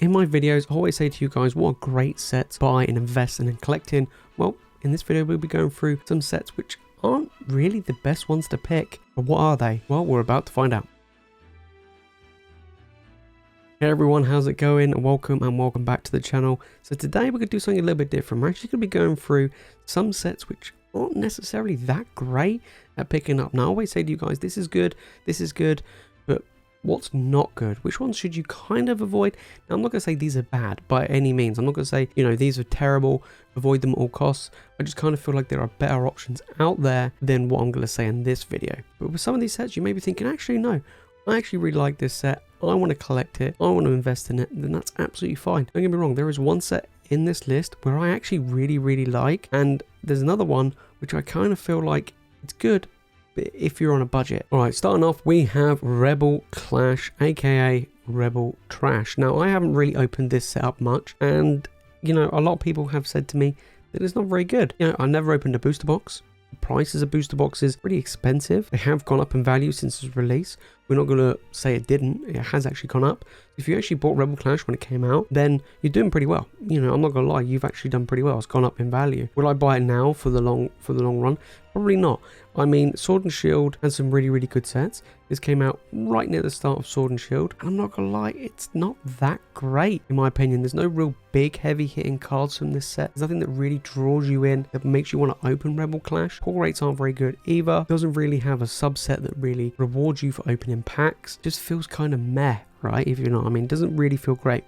In my videos, I always say to you guys what are great sets to buy and invest in and collect in. Well, in this video, we'll be going through some sets which aren't really the best ones to pick. But what are they? Well, we're about to find out. Hey everyone, how's it going? Welcome back to the channel. So today we're going to do something a little bit different. We're actually going to be going through some sets which aren't necessarily that great at picking up. Now, I always say to you guys, this is good, but what's not good? Which ones should you kind of avoid? Now, I'm not going to say these are bad by any means. I'm not going to say, these are terrible, avoid them at all costs. I just kind of feel like there are better options out there than what I'm going to say in this video. But with some of these sets, you may be thinking, actually, no, I actually really like this set. I want to collect it. I want to invest in it. Then that's absolutely fine. Don't get me wrong. There is one set in this list where I actually really like. And there's another one which I kind of feel like it's good if you're on a budget. All right, starting off, we have Rebel Clash, aka Rebel Trash. Now, I haven't really opened this set up much, and a lot of people have said to me that it's not very good. I never opened a booster box. The prices of booster boxes pretty expensive. They have gone up in value since its release. We're not going to say it didn't. It has actually gone up. If you actually bought Rebel Clash when it came out, then you're doing pretty well. I'm not going to lie, you've actually done pretty well. It's gone up in value. Will I buy it now for the long run? Probably not. I mean, Sword and Shield has some really good sets. This came out right near the start of Sword and Shield. And I'm not going to lie, it's not that great, in my opinion. There's no real big, heavy-hitting cards from this set. There's nothing that really draws you in, that makes you want to open Rebel Clash. Pull rates aren't very good either. It doesn't really have a subset that really rewards you for opening packs. Just feels kind of meh, right? If you know what I mean. It doesn't really feel great.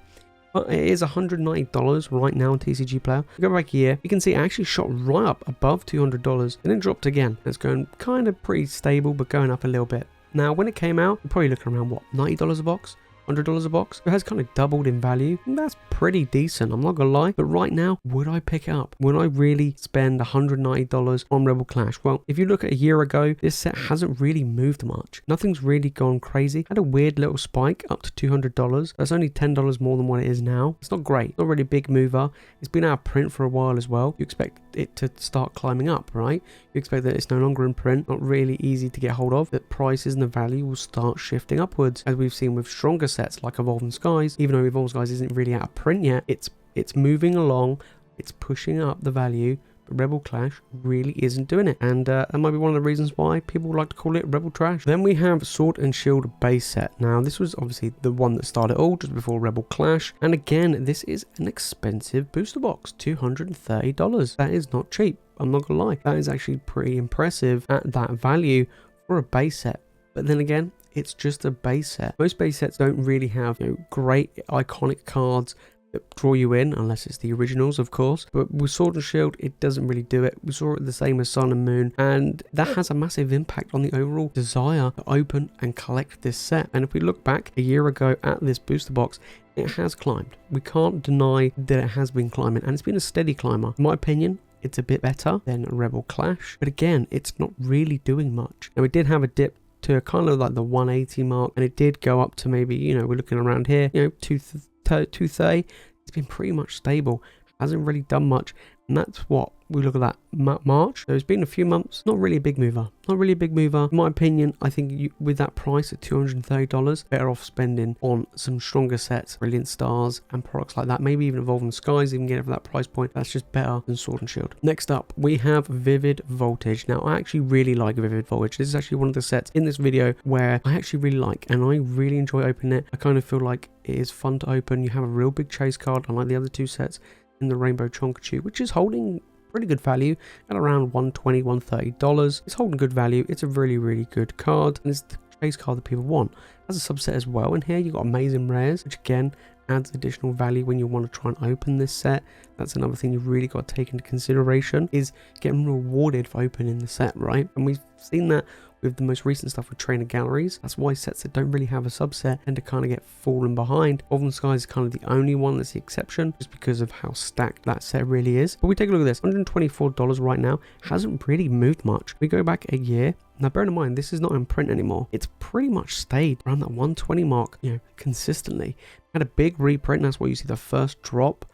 But it is $190 right now on TCG Player. Go back here, you can see it actually shot right up above $200 and then dropped again. It's going kind of pretty stable, but going up a little bit. Now, when it came out, you're probably looking around, what, $90 a box? $100 a box. It has kind of doubled in value, and that's pretty decent, I'm not gonna lie. But right now, would I pick it up? Would I really spend $190 on Rebel Clash? Well, if you look at a year ago, this set hasn't really moved much. Nothing's really gone crazy. Had a weird little spike up to $200. That's only $10 more than what it is now. It's not great. Not really a big mover. It's been out of print for a while as well. You expect it to start climbing up, right? You expect that it's no longer in print, not really easy to get hold of, that prices and the value will start shifting upwards, as we've seen with stronger sets like Evolving Skies. Even though Evolving Skies isn't really out of print yet, it's moving along, it's pushing up the value, but Rebel Clash really isn't doing it, and that might be one of the reasons why people like to call it Rebel Trash. Then we have Sword and Shield base set. Now, this was obviously the one that started all just before Rebel Clash, and again, this is an expensive booster box, $230. That is not cheap, I'm not gonna lie. That is actually pretty impressive at that value for a base set. But then again, it's just a base set. Most base sets don't really have great iconic cards that draw you in, unless it's the originals, of course. But with Sword and Shield, it doesn't really do it. We saw it the same as Sun and Moon, and that has a massive impact on the overall desire to open and collect this set. And if we look back a year ago at this booster box, it has climbed. We can't deny that it has been climbing, and it's been a steady climber. In my opinion, it's a bit better than Rebel Clash, but again, it's not really doing much. Now, we did have a dip to kind of like the 180 mark, and it did go up to maybe, we're looking around here, 230. It's been pretty much stable, hasn't really done much, and that's what we look at that March. So it's been a few months, not really a big mover. In my opinion, I think with that price at $230, better off spending on some stronger sets, Brilliant Stars and products like that. Maybe even Evolving Skies, even get it for that price point. That's just better than Sword and Shield. Next up, we have Vivid Voltage. Now, I actually really like Vivid Voltage. This is actually one of the sets in this video where I actually really like, and I really enjoy opening it. I kind of feel like it is fun to open. You have a real big chase card, unlike the other two sets in the Rainbow Chonkachu, which is holding pretty good value at around $120, $130. It's holding good value. It's a really good card, and it's the chase card that people want. As a subset as well, in here you've got Amazing Rares, which again adds additional value when you want to try and open this set. That's another thing you've really got to take into consideration, is getting rewarded for opening the set, right? And we've seen that with the most recent stuff with trainer galleries. That's why sets that don't really have a subset tend to kind of get fallen behind. Evolving Skies is kind of the only one that's the exception, just because of how stacked that set really is. But we take a look at this, $124 right now, hasn't really moved much. We go back a year. Now, bear in mind, this is not in print anymore. It's pretty much stayed around that 120 mark, consistently. Had a big reprint, that's why you see the first drop.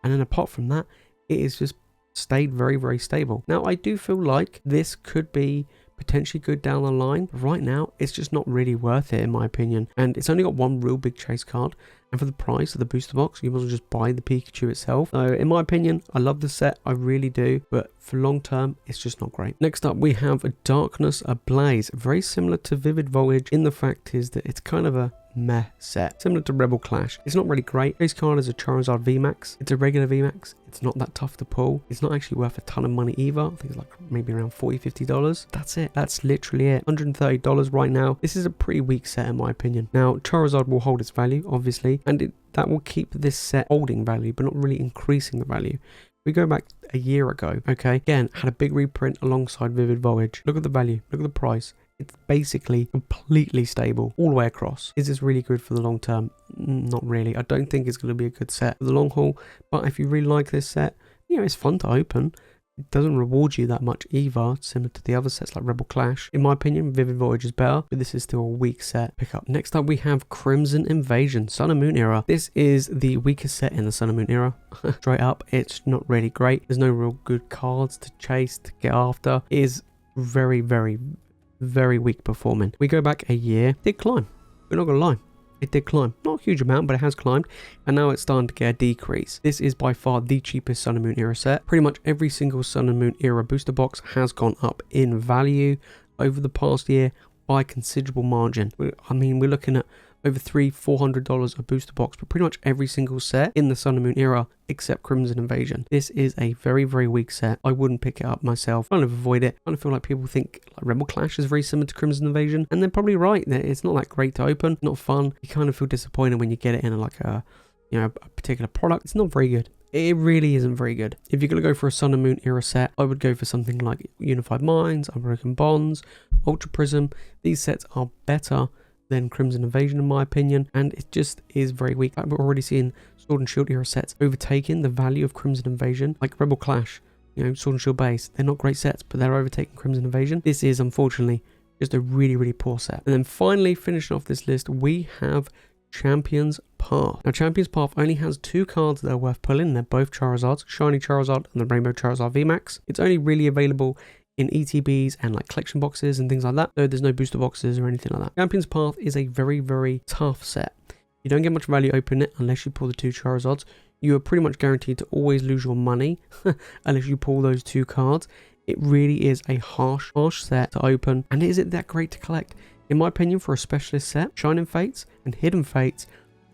And then apart from that, it is just stayed very stable. Now, I do feel like this could be potentially good down the line. But right now, it's just not really worth it in my opinion. And it's only got one real big chase card. And for the price of the booster box, you might as well just buy the Pikachu itself. So in my opinion, I love the set, I really do, but for long term, it's just not great. Next up, we have a Darkness Ablaze, very similar to Vivid Voltage in the fact is that it's kind of a meh set, similar to Rebel Clash. It's not really great. Base card is a Charizard VMAX. It's a regular VMAX. It's not that tough to pull. It's not actually worth a ton of money either. I think it's like maybe around $40-50. That's it. That's literally it. $130 right now. This is a pretty weak set in my opinion. Now, Charizard will hold its value, obviously, and that will keep this set holding value, but not really increasing the value. We go back a year ago, okay, again, had a big reprint alongside Vivid Voltage. Look at the value. Look at the price. It's basically completely stable all the way across. Is this really good for the long term? Not really. I don't think it's going to be a good set for the long haul. But if you really like this set, you know, it's fun to open. It doesn't reward you that much either, similar to the other sets like Rebel Clash. In my opinion, Vivid Voyage is better, but this is still a weak set. Pick up. Next up, we have Crimson Invasion, Sun and Moon era. This is the weakest set in the Sun and Moon era. Straight up, it's not really great. There's no real good cards to chase, to get after. It is very, very, very weak performing. We go back a year, it did climb. We're not gonna lie, it did climb. Not a huge amount, but it has climbed, and now it's starting to get a decrease. This is by far the cheapest Sun and Moon era set. Pretty much every single Sun and Moon era booster box has gone up in value over the past year by a considerable margin. I mean, we're looking at over $300-400 a booster box, but pretty much every single set in the Sun and Moon era except Crimson Invasion. This is a very, very weak set. I wouldn't pick it up myself. I kind of avoid it. I kind of feel like people think like Rebel Clash is very similar to Crimson Invasion, and they're probably right. It's not that great to open, not fun. You kind of feel disappointed when you get it in like a, you know, a particular product. It's not very good. It really isn't very good. If you're going to go for a Sun and Moon era set, I would go for something like Unified Minds, Unbroken Bonds, Ultra Prism. These sets are better than Crimson Invasion in my opinion, and it just is very weak. We're already seeing Sword and Shield era sets overtaking the value of Crimson Invasion, like Rebel Clash, you know, Sword and Shield base. They're not great sets, but they're overtaking Crimson Invasion. This is unfortunately just a really, really poor set. And then finally, finishing off this list, we have Champion's Path. Now, Champion's Path only has two cards that are worth pulling. They're both Charizards, Shiny Charizard and the Rainbow Charizard VMAX. It's only really available in ETBs and like collection boxes and things like that. So there's no booster boxes or anything like that. Champion's Path is a very, very tough set. You don't get much value opening it unless you pull the two Charizards. You are pretty much guaranteed to always lose your money unless you pull those two cards. It really is a harsh set to open. And is it that great to collect? In my opinion, for a specialist set, Shining Fates and Hidden Fates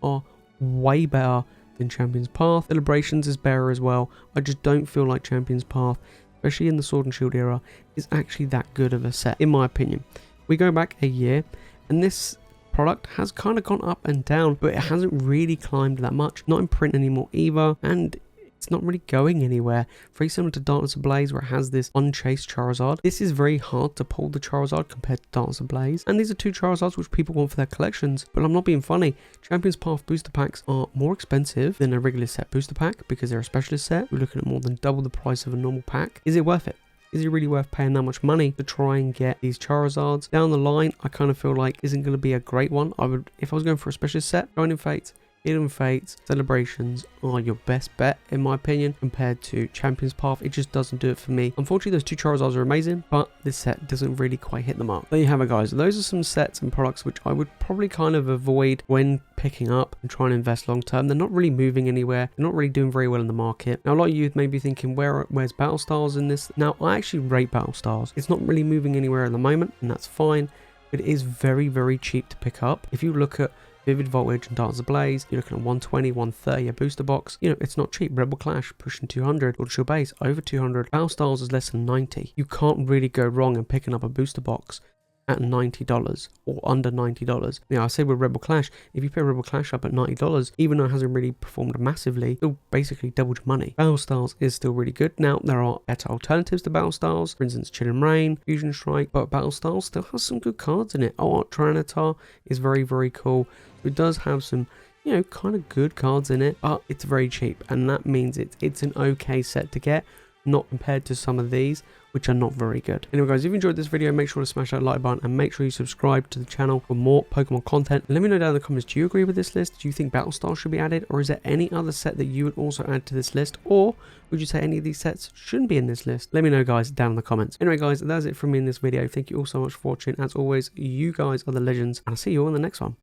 are way better than Champion's Path. Celebrations is better as well. I just don't feel like Champion's Path, especially in the Sword and Shield era, is actually that good of a set, in my opinion. We go back a year, and this product has kind of gone up and down, but it hasn't really climbed that much. Not in print anymore either, and it's not really going anywhere. Very similar to Darkness Ablaze, where it has this unchased Charizard. This is very hard to pull the Charizard compared to Darkness Ablaze, and these are two Charizards which people want for their collections. But I'm not being funny. Champion's Path booster packs are more expensive than a regular set booster pack because they're a specialist set. We're looking at more than double the price of a normal pack. Is it worth it? Is it really worth paying that much money to try and get these Charizards? Down the line, I kind of feel like isn't going to be a great one. I would, if I was going for a specialist set, Shining Fates, Hidden Fates, Celebrations are your best bet in my opinion compared to Champion's Path. It just doesn't do it for me. Unfortunately, those two Charizards are amazing, but this set doesn't really quite hit the mark. There you have it, guys. Those are some sets and products which I would probably kind of avoid when picking up and trying to invest long term. They're not really moving anywhere. They're not really doing very well in the market. Now, a lot of you may be thinking, where's Battle Styles in this? Now, I actually rate Battle Styles. It's not really moving anywhere at the moment, and that's fine, but it is very, very cheap to pick up. If you look at Vivid Voltage and Darkness Ablaze, you're looking at 120, 130 a booster box. You know, it's not cheap. Rebel Clash pushing 200, Ultra Shield base over 200. Battle Styles is less than 90. You can't really go wrong in picking up a booster box at $90 or under $90. Now, I say with Rebel Clash, if you pick Rebel Clash up at $90, even though it hasn't really performed massively, it'll basically doubled your money. Battle Styles is still really good. Now, there are better alternatives to Battle Styles, for instance, Chill and Rain, Fusion Strike, but Battle Styles still has some good cards in it. Oh, Tyranitar is very, very cool. It does have some, you know, kind of good cards in it, but it's very cheap, and that means it's an okay set to get not compared to some of these, which are not very good. Anyway guys, if you enjoyed this video, make sure to smash that like button and make sure you subscribe to the channel for more Pokemon content. And let me know down in the comments, do you agree with this list? Do you think Battle Style should be added, or is there any other set that you would also add to this list, or would you say any of these sets shouldn't be in this list? Let me know guys down in the comments. Anyway guys, that's it from me in this video. Thank you all so much for watching. As always, you guys are the legends, and I'll see you all in the next one.